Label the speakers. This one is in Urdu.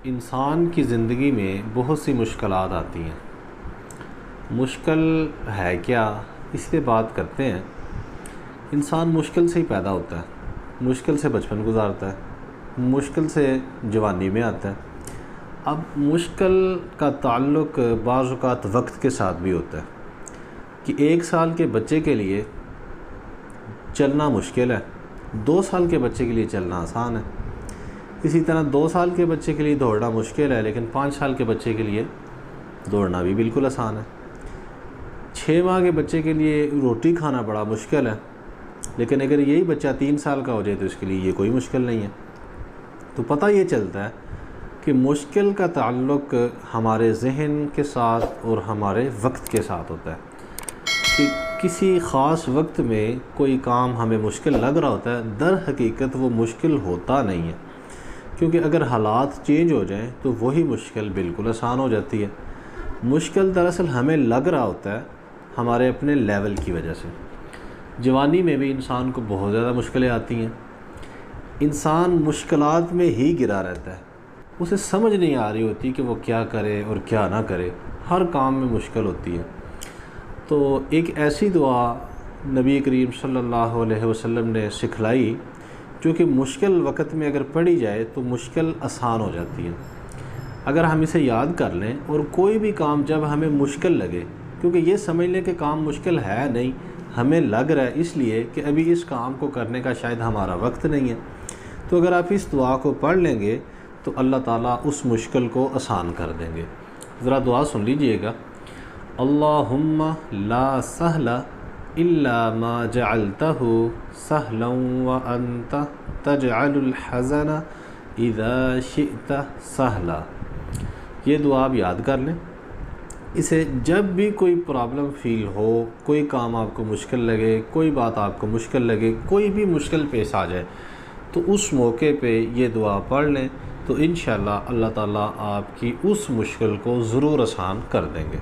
Speaker 1: انسان کی زندگی میں بہت سی مشکلات آتی ہیں۔ مشکل ہے کیا، اس پہ بات کرتے ہیں۔ انسان مشکل سے ہی پیدا ہوتا ہے، مشکل سے بچپن گزارتا ہے، مشکل سے جوانی میں آتا ہے۔ اب مشکل کا تعلق بعض اوقات وقت کے ساتھ بھی ہوتا ہے کہ 1 سال کے بچے کے لیے چلنا مشکل ہے، 2 سال کے بچے کے لیے چلنا آسان ہے۔ اسی طرح 2 سال کے بچے کے لیے دوڑنا مشکل ہے، لیکن 5 سال کے بچے کے لیے دوڑنا بھی بالکل آسان ہے۔ 6 ماہ کے بچے کے لیے روٹی کھانا بڑا مشکل ہے، لیکن اگر یہی بچہ 3 سال کا ہو جائے تو اس کے لیے یہ کوئی مشکل نہیں ہے۔ تو پتہ یہ چلتا ہے کہ مشکل کا تعلق ہمارے ذہن کے ساتھ اور ہمارے وقت کے ساتھ ہوتا ہے کہ کسی خاص وقت میں کوئی کام ہمیں مشکل لگ رہا ہوتا ہے، در حقیقت وہ مشکل ہوتا نہیں ہے، کیونکہ اگر حالات چینج ہو جائیں تو وہی مشکل بالکل آسان ہو جاتی ہے۔ مشکل دراصل ہمیں لگ رہا ہوتا ہے ہمارے اپنے لیول کی وجہ سے۔ جوانی میں بھی انسان کو بہت زیادہ مشکلیں آتی ہیں، انسان مشکلات میں ہی گرا رہتا ہے، اسے سمجھ نہیں آ رہی ہوتی کہ وہ کیا کرے اور کیا نہ کرے، ہر کام میں مشکل ہوتی ہے۔ تو ایک ایسی دعا نبی کریم صلی اللہ علیہ وسلم نے سکھلائی جو کہ مشکل وقت میں اگر پڑھی جائے تو مشکل آسان ہو جاتی ہے۔ اگر ہم اسے یاد کر لیں اور کوئی بھی کام جب ہمیں مشکل لگے، کیونکہ یہ سمجھ لیں کہ کام مشکل ہے نہیں، ہمیں لگ رہا ہے اس لیے کہ ابھی اس کام کو کرنے کا شاید ہمارا وقت نہیں ہے، تو اگر آپ اس دعا کو پڑھ لیں گے تو اللہ تعالیٰ اس مشکل کو آسان کر دیں گے۔ ذرا دعا سن لیجئے گا۔ اللہم لا سہل الا ما جعلتہ سہلا وانت تجعل الحزن اذا شئت سہلا۔ یہ دعا آپ یاد کر لیں، اسے جب بھی کوئی پرابلم فیل ہو، کوئی کام آپ کو مشکل لگے، کوئی بات آپ کو مشکل لگے، کوئی بھی مشکل پیش آ جائے تو اس موقع پہ یہ دعا پڑھ لیں تو انشاءاللہ اللہ تعالیٰ آپ کی اس مشکل کو ضرور آسان کر دیں گے۔